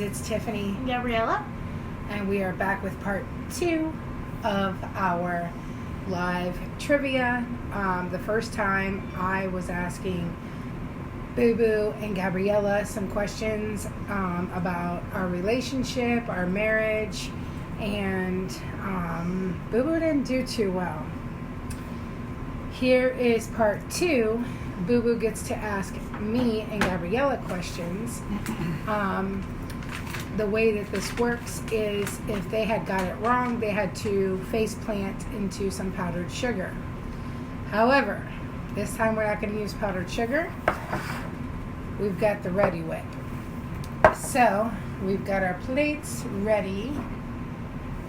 it's Tiffany and Gabriella. And we are back with part 2 of our live trivia. The first time I was asking Boo Boo and Gabriella some questions about our relationship, our marriage, and Boo Boo didn't do too well. Here is part 2. Boo Boo gets to ask me and Gabriella questions. The way that this works is if they had got it wrong, they had to face plant into some powdered sugar. However, this time we're not going to use powdered sugar. We've got the Ready Whip. So we've got our plates ready.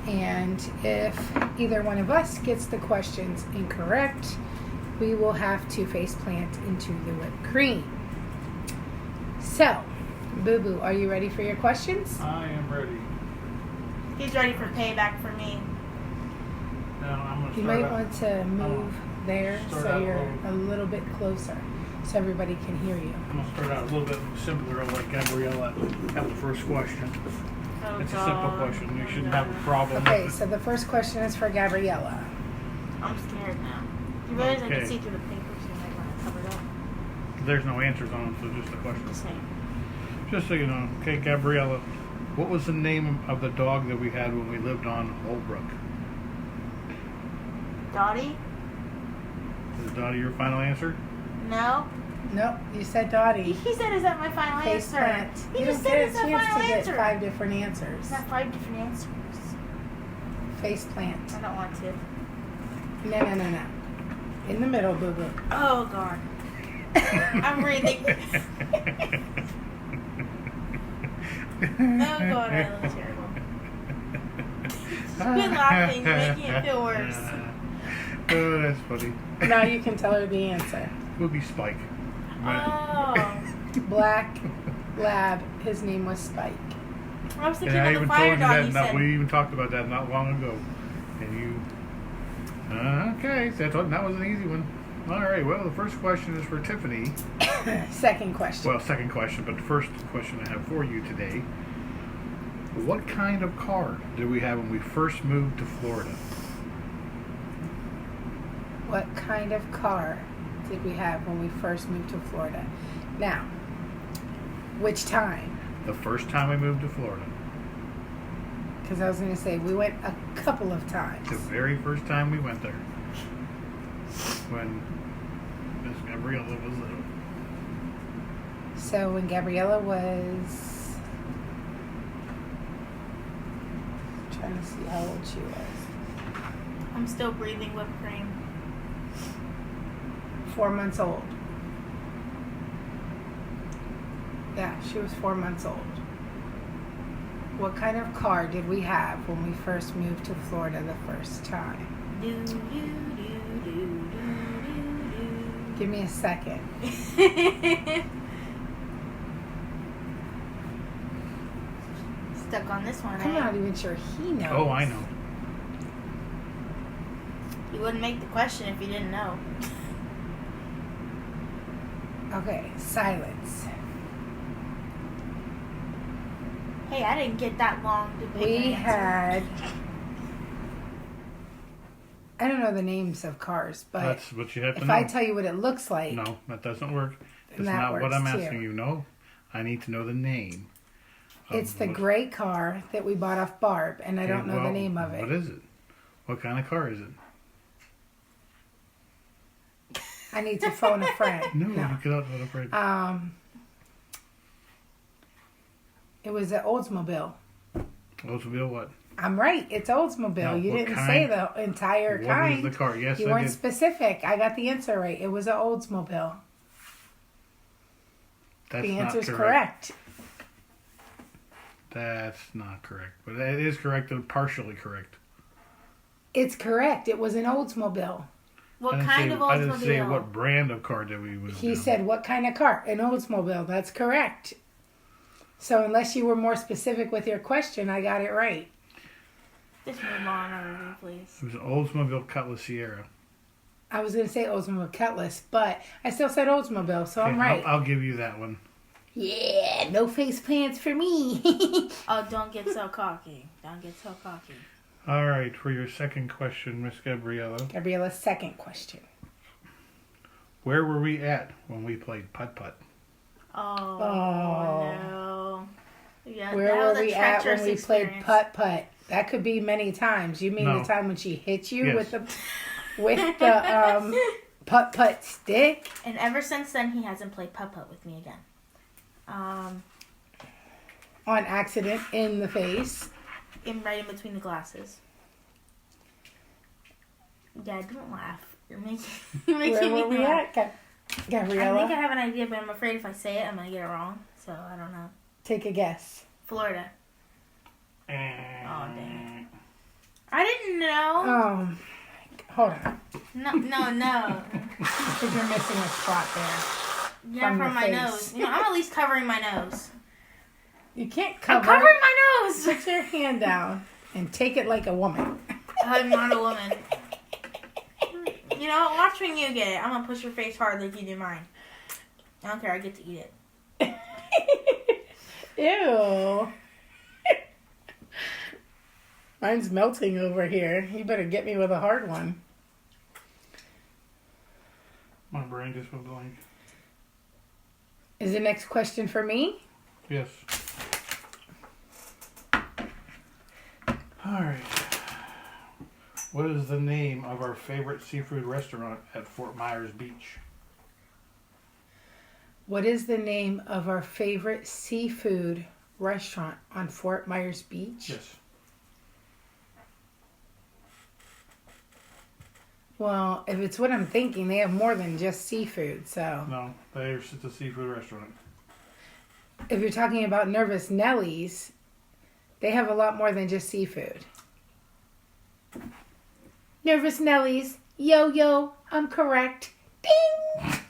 And if either one of us gets the questions incorrect, we will have to face plant into the whipped cream. So, Boo Boo, are you ready for your questions? I am ready. He's ready for payback for me. Now I'm gonna You start might out. want to move there start so out you're low. a little bit closer so everybody can hear you. I'm gonna start out a little bit simpler. I'll let Gabriella have the first question. Oh, It's a simple question. You shouldn't have a problem Okay, with so the first question is for Gabriella. I'm scared now. You realize I Okay. can see through the paper, so you might want to cover it up. it. There's no answers on them, so just a question. Just saying. Just so you know, okay, Gabriella, what was the name of the dog that we had when we lived on Holbrook? Dottie? Is Dottie your final answer? No. Nope, you said Dottie. He said, is that my final Face answer? plant. He You just don't said, get is a that chance final to get answer? 5 different answers. Is that 5 different answers? Face plant. I don't want to. No. In the middle, Boo Boo. Oh, God. I'm breathing. Oh, God, I look terrible. Quit laughing. You're making it feel worse. Oh, that's funny. Now you can tell her the answer. We'll be Spike. Oh. Black Lab. His name was Spike. I was thinking And I of the even fire told you dog that. you Not, said. we even talked about that not long ago. And you. Okay, so that was an easy one. All right. Well, the first question is for Tiffany. Second question. Well, second question, but the first question I have for you today. What kind of car did we have when we first moved to Florida? What kind of car did we have when we first moved to Florida? Now, which time? The first time we moved to Florida. Because I was going to say, we went a couple of times. The very first time we went there. When Miss Gabriella was little. So when Gabriella was... I'm trying to see how old she was. I'm still breathing whipped cream. 4 months old. Yeah, she was 4 months old. What kind of car did we have when we first moved to Florida the first time? Do, do, do, do, do, do. Give me a second. Stuck on this one, I'm eh? not even sure he knows. Oh, I know. You wouldn't make the question if you didn't know. Okay, silence. Hey, I didn't get that long to pick We an answer. had... I don't know the names of cars, but That's what you have to if know. I tell you what it looks like... No, that doesn't work. That's that not what works I'm too. asking you. No, I need to know the name. of It's the what- gray car that we bought off Barb, and I don't know well, the name of it. What is it? What kind of car is it? I need to phone a friend. No, look it up. What afraid. It was an Oldsmobile. Oldsmobile what? I'm right. It's Oldsmobile. No, You what didn't kind? say the entire What kind. is the car? Yes, You I weren't did. specific. I got the answer right. It was an Oldsmobile. That's The not answer's correct. correct. That's not correct. But it is correct and partially correct. It's correct. It was an Oldsmobile. What I didn't kind say, of I didn't say Oldsmobile? what brand of car did we move He down. said, what kind of car? An Oldsmobile. That's correct. So unless you were more specific with your question, I got it right. Just move on already, please. It was an Oldsmobile Cutlass Sierra. I was going to say Oldsmobile Cutlass, but I still said Oldsmobile, so I'm Okay, right. I'll give you that one. Yeah, no face plants for me. Oh, don't get so cocky. Don't get so cocky. All right, for your second question, Miss Gabriella. Gabriella's second question. Where were we at when we played putt-putt? Oh, Oh. no. Yeah, Where that were was a we at when treacherous we played experience. putt-putt? That could be many times. You mean No. the time when she hit you Yes. with the putt-putt stick? And ever since then, he hasn't played putt-putt with me again. On accident in the face. Right in between the glasses. Yeah, don't laugh. You're making Where me were we laugh. at, I Gabriella? think I have an idea, but I'm afraid if I say it, I'm going to get it wrong. So, I don't know. Take a guess. Florida. Oh, dang it. I didn't know. Oh, hold on. No. Because you're missing a spot there. Yeah, From from the my face. nose. You know, I'm at least covering my nose. You can't I'm cover. covering my nose. Put your hand down and take it like a woman. I'm not a woman. You know, watch when you get it. I'm gonna push your face hard like you do mine. I don't care. I get to eat it. Ew. Mine's melting over here. You better get me with a hard one. my brain just went blank. Is the next question for me? Yes. All right. What is the name of our favorite seafood restaurant at Fort Myers Beach? What is the name of our favorite seafood restaurant on Fort Myers Beach? Yes. Well, if it's what I'm thinking, they have more than just seafood. So No, there's just a seafood restaurant. if you're talking about Nervous Nellies, they have a lot more than just seafood. Nervous Nellies, yo, I'm correct. Ding!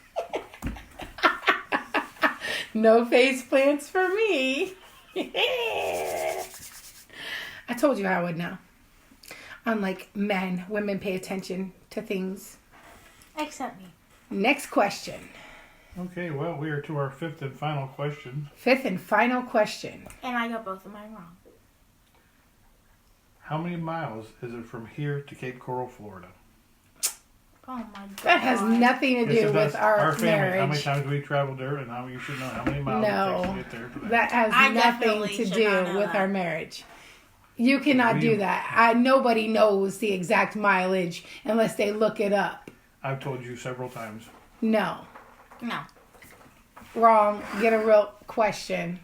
No face plants for me. I told you I would know. Unlike men, women pay attention to things. Except me. Next question. Okay, well, we are to our fifth and final question. Fifth and final question. And I got both of mine wrong. How many miles is it from here to Cape Coral, Florida? Oh my god. That has nothing to Yes, do it with does. our family. marriage. How many times we traveled there, and how you should know how many miles it No, takes to get there. For that has I nothing definitely to should do not know with that. our marriage. You cannot do that. Nobody knows the exact mileage unless they look it up. I've told you several times. No. No. Wrong. Get a real question.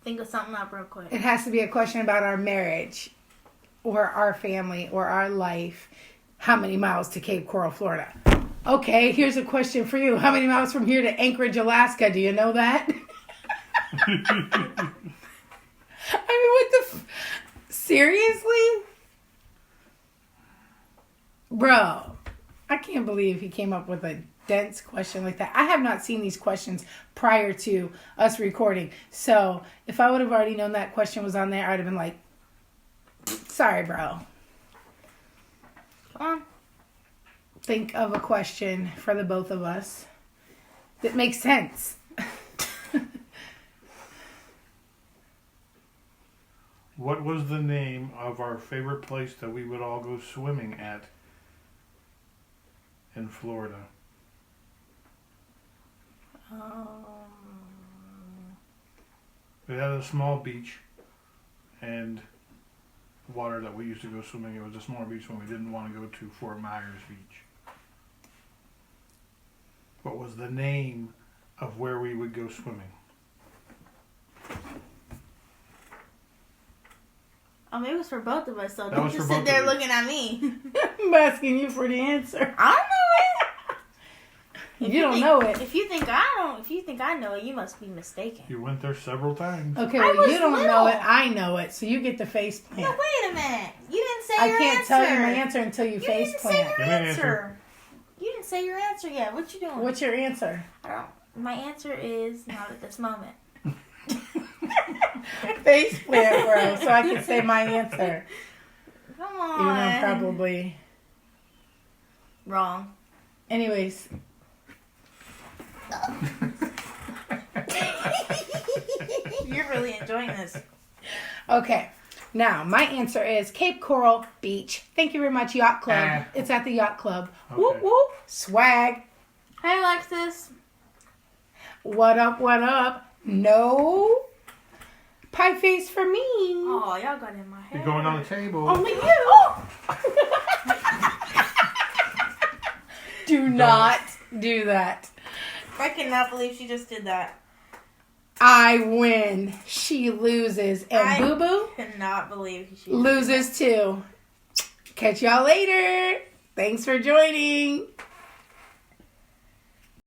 Think of something up real quick. It has to be a question about our marriage or our family or our life. How many miles to Cape Coral, Florida? Okay, here's a question for you. How many miles from here to Anchorage, Alaska? Do you know that? I mean, what the... Seriously? Bro, I can't believe he came up with a dense question like that. I have not seen these questions prior to us recording. So, if I would have already known that question was on there, I would have been like, sorry, bro. Come on. Think of a question for the both of us that makes sense. What was the name of our favorite place that we would all go swimming at in Florida? It had a small beach and water that we used to go swimming. It was a smaller beach when we didn't want to go to Fort Myers Beach. What was the name of where we would go swimming? Oh, maybe it was for both of us, though. That Don't was just for sit both there of you. looking at me. I'm asking you for the answer. I don't know it. You don't know it. If you think I know it, you must be mistaken. You went there several times. Okay, I well, was you don't little. know it. I know it. So you get the face No, plant. wait a minute. You didn't say I your can't answer. tell you my answer until you You face didn't say plant. your Give me an answer. You didn't say your answer yet. What you doing? What's your answer? I don't. My answer is not at this moment. Face plant, bro, so I can say my answer. Come on. Even though I'm probably... Wrong. Anyways. You're really enjoying this. Okay. Now, my answer is Cape Coral Beach. Thank you very much, Yacht Club. Ah. It's at the Yacht Club. Okay. Whoop, whoop. Swag. Hey, Alexis. What up, what up? No pie face for me. Oh, y'all got in my hair. You're going on the table. Only you. Do not do that. I cannot believe she just did that. I win. She loses. And I Boo Boo cannot believe she loses too. Catch y'all later. Thanks for joining.